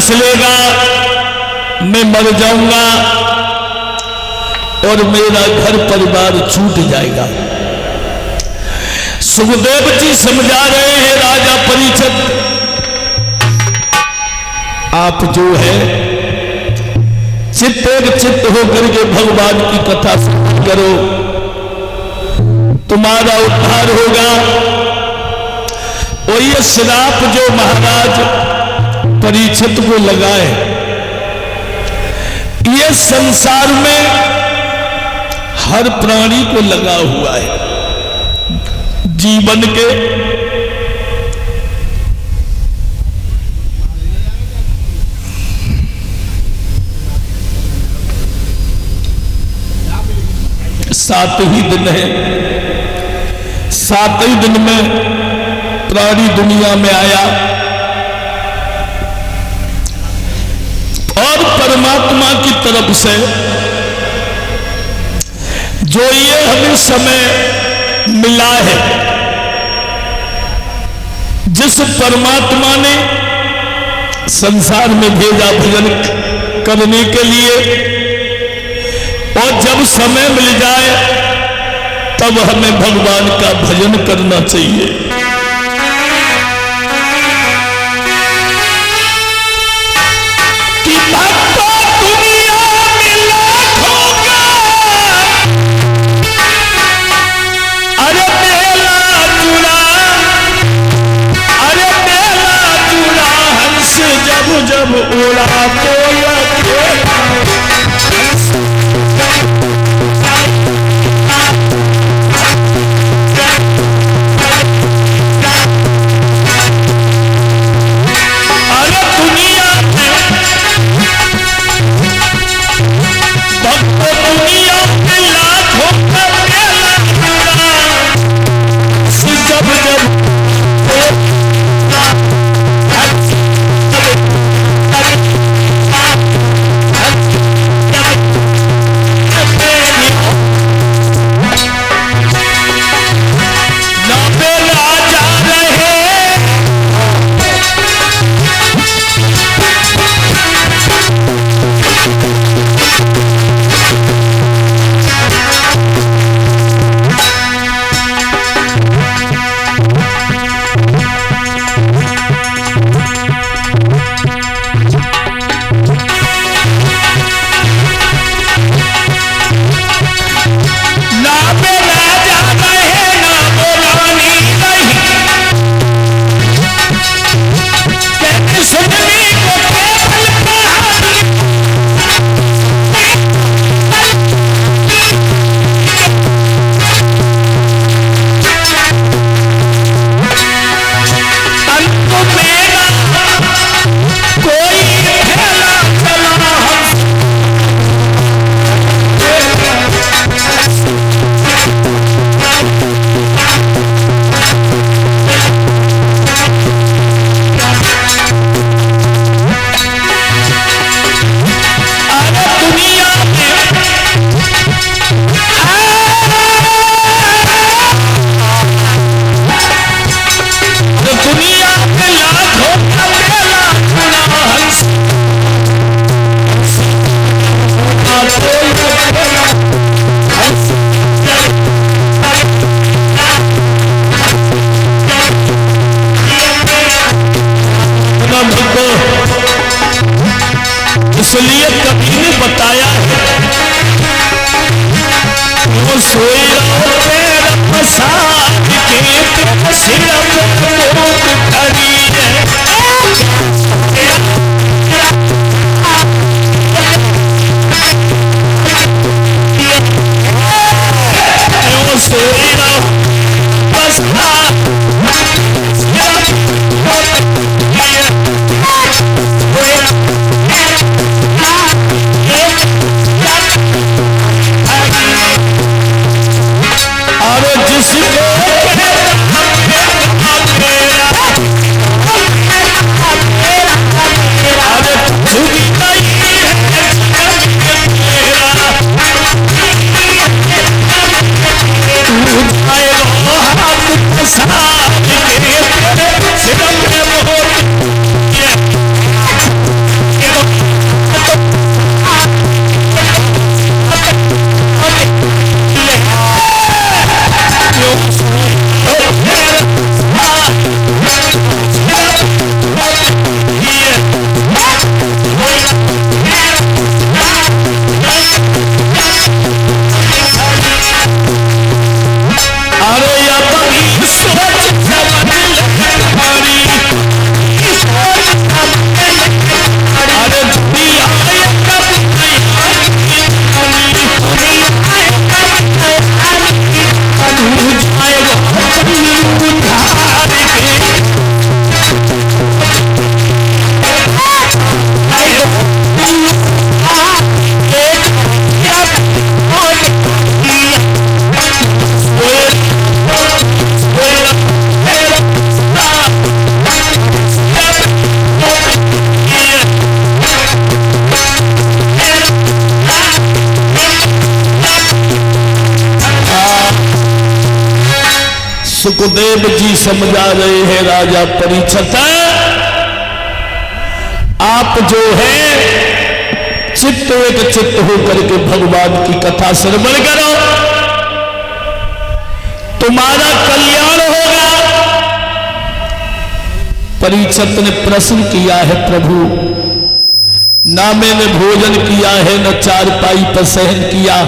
सांस लेगा मैं मर जाऊंगा और मेरा घर परिवार छूट जाएगा। सुखदेव जी समझा रहे हैं राजा परीक्षित, आप जो है चित्त एक चित्त होकर के भगवान की कथा सुन करो, तुम्हारा उद्धार होगा। और ये श्राप जो महाराज परीक्षित को लगाए, ये संसार में हर प्राणी को लगा हुआ है। जीवन के सात ही दिन है, सात ही दिन में प्राणी दुनिया में आया और परमात्मा की तरफ से जो ये हमें समय मिला है, जिस परमात्मा ने संसार में भेजा भजन करने के लिए, और जब समय मिल जाए तब हमें भगवान का भजन करना चाहिए। कि भक्तों दुनिया में लाखों का, अरे मेला जुड़ा, अरे मेला जुड़ा, हंस जब जब उड़ा बोला इसलिए कभी ने बताया है वो सोए तेरा प्रसाद के सिर धरी है, वो सोए प्रसाद सुखदेव जी समझा रहे हैं राजा परीक्षित, आप जो है चित्त एक चित्त होकर के भगवान की कथा श्रवण करो, तुम्हारा कल्याण होगा। परीक्षित ने प्रश्न किया है, प्रभु ना मैंने भोजन किया है न चारपाई पर शयन किया,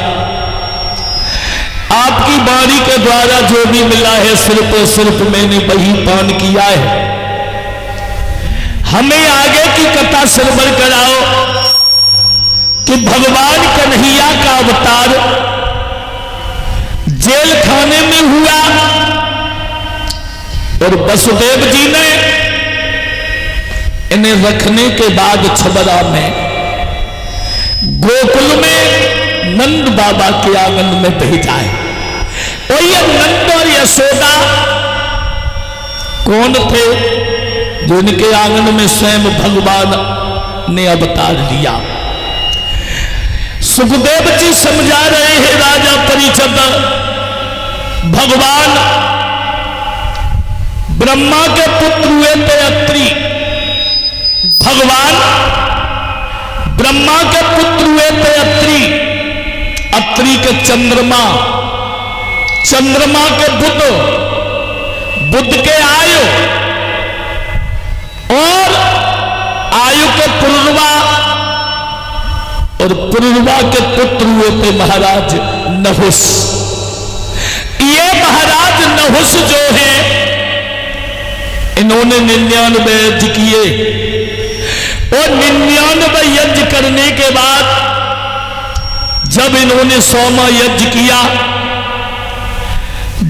आपकी वाणी के द्वारा जो भी मिला है सिर्फ मैंने वही पान किया है। हमें आगे की कथा श्रवण कराओ कि भगवान कन्हैया का अवतार जेल खाने में हुआ और वसुदेव जी ने इन्हें रखने के बाद छबरा में गोकुल में नंद बाबा के आंगन में भेजा है। और ये नंद और यशोदा कौन थे? जो इनके आंगन में स्वयं भगवान ने अवतार लिया। सुखदेव जी समझा रहे हैं राजा परीक्षित, भगवान ब्रह्मा के पुत्र हुए थे अत्रि, भगवान ब्रह्मा के पुत्र हुए थे अत्रि, अत्रि के चंद्रमा, चंद्रमा के बुध, बुध के आयु और आयु के पुरुरवा और पुरुरवा के पुत्र हुए थे महाराज नहुस। ये महाराज नहुस जो है इन्होंने 99 यज्ञ किए और 99 यज्ञ करने के बाद जब इन्होंने 100वां यज्ञ किया,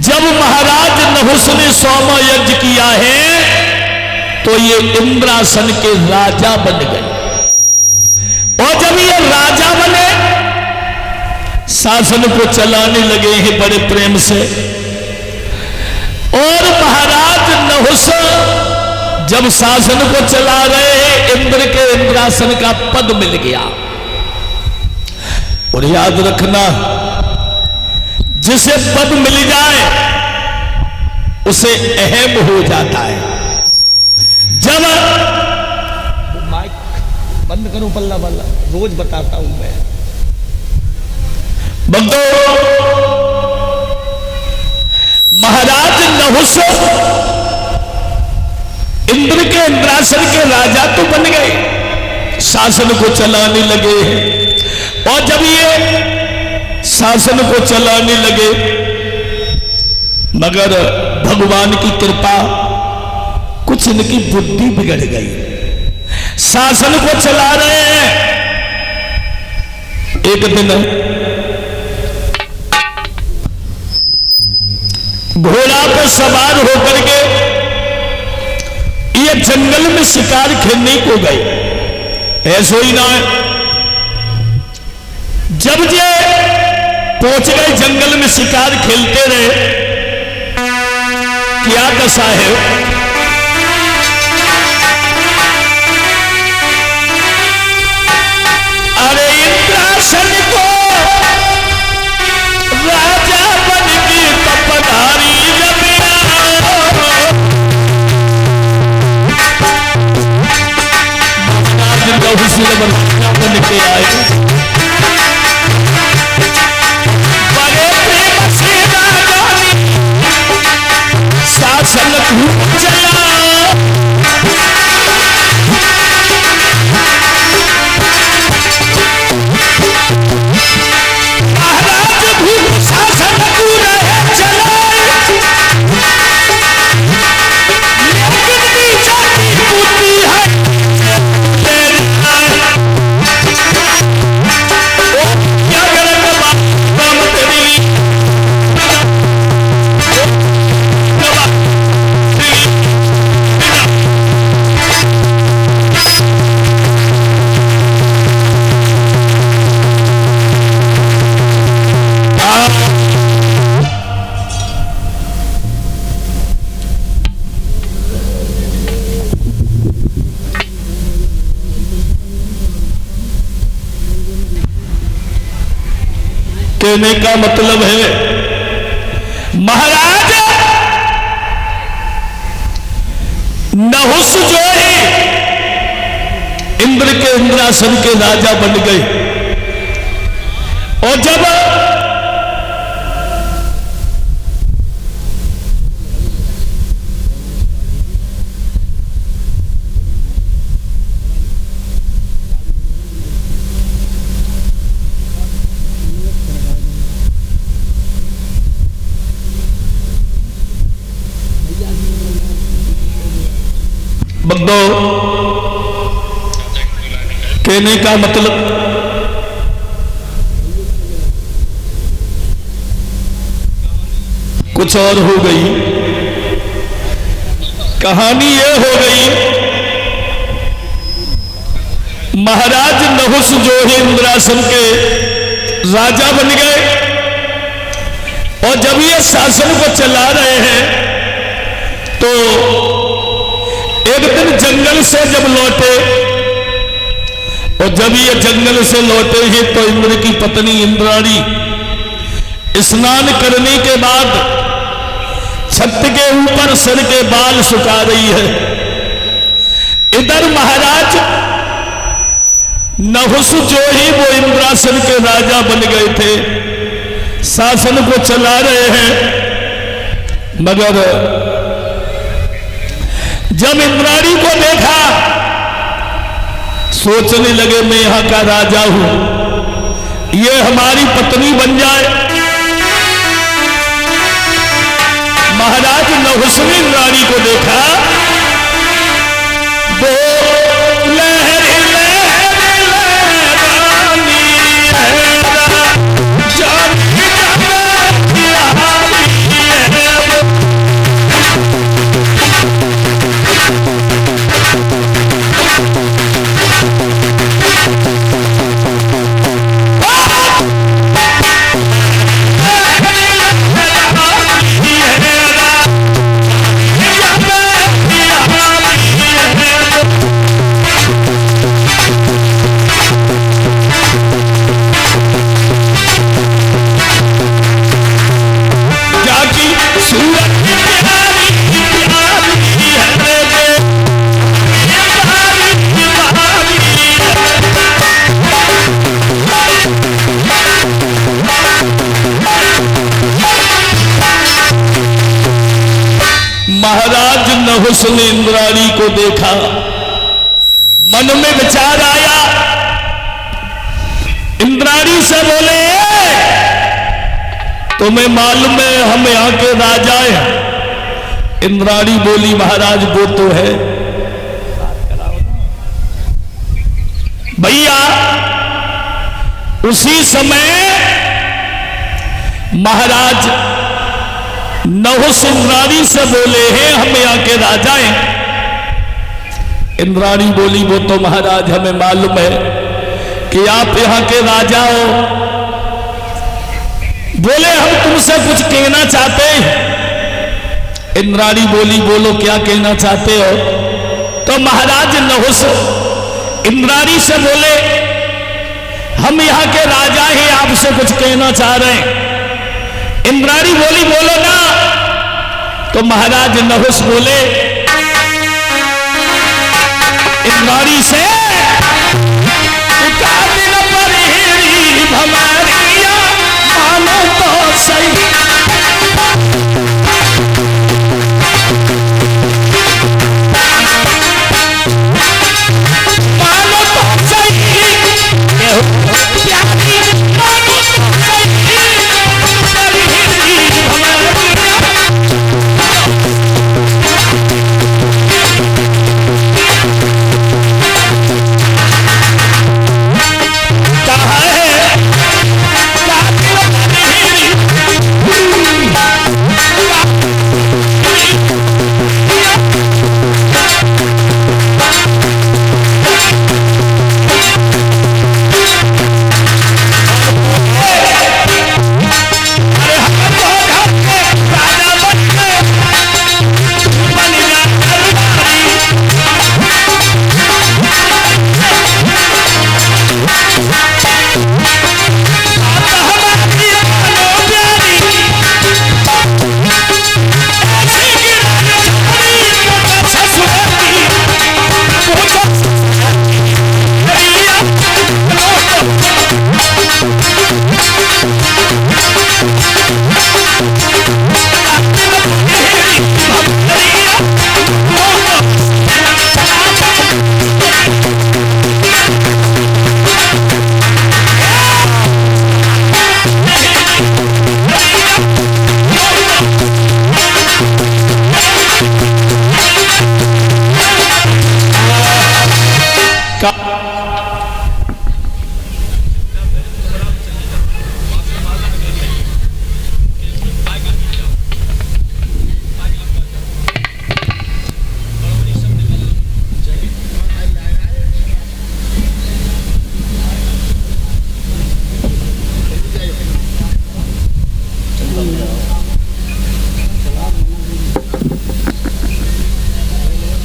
जब महाराज नहुस ने 100वां यज्ञ किया है तो ये इंद्रासन के राजा बन गए। और जब ये राजा बने शासन को चलाने लगे हैं बड़े प्रेम से। और महाराज नहुस जब शासन को चला रहे हैं, इंद्र के इंद्रासन का पद मिल गया। और याद रखना, जिसे पद मिल जाए उसे अहम हो जाता है। जब माइक बंद करो, बल्ला बल्ला, रोज बताता हूं मैं। बंदो, महाराज नहुस इंद्र के इंद्रासन के राजा तो बन गए, शासन को चलाने लगे हैं। और जब ये शासन को चलाने लगे, मगर भगवान की कृपा कुछ इनकी बुद्धि बिगड़ गई। शासन को चला रहे हैं, एक दिन घोड़ा पर सवार होकर के ये जंगल में शिकार खेलने को गए। ऐसा ही ना है, जब ये पहुंच गए जंगल में शिकार खेलते रहे, क्या दशा है? अरे इंद्रासन को राजा बन के पधारी बन के आए, बड़े प्रेम से राजा ने शासन चला। महाराज भी शासन पूरा चलाए, लेकिन बीजा की बुद्धि है कहने का मतलब है, महाराज नहुस जो है इंद्र के इंद्रासन के राजा बन गए। और जब बंदो कहने का मतलब कुछ और हो गई। कहानी यह हो गई, महाराज नहुस जो है इंद्रासन के राजा बन गए। और जब ये शासन को चला रहे हैं तो एक दिन जंगल से जब लौटे, और जब ये जंगल से लौटे हैं तो इंद्र की पत्नी इंद्राणी स्नान करने के बाद छत के ऊपर सर के बाल सुखा रही है। इधर महाराज नहुस जो ही वो इंद्रासन के राजा बन गए थे, शासन को चला रहे हैं। मगर जब इंद्राणी को देखा सोचने लगे मैं यहां का राजा हूं, ये हमारी पत्नी बन जाए। महाराज नहुस ने इंद्राणी को देखा, वो लहर लहर लहरानी महाराज नहुस ने इंद्राणी को देखा, मन में विचार आया, इंद्राणी से बोले तुम्हें मालूम है हम यहां के राजा हैं। इंद्राणी बोली महाराज वो तो है भैया। उसी समय महाराज नहुस इंद्राणी से बोले हैं हम यहाँ के राजा हैं। इंद्राणी बोली वो तो महाराज हमें मालूम है कि आप यहाँ के राजा हो। बोले हम तुमसे कुछ कहना चाहते हैं। इंद्राणी बोली बोलो क्या कहना चाहते हो। तो महाराज नहुस इंद्राणी से बोले हम यहाँ के राजा हैं, आपसे कुछ कहना चाह रहे हैं। इंद्राणी बोली बोलो ना। तो महाराज नहुस बोले इंद्राणी से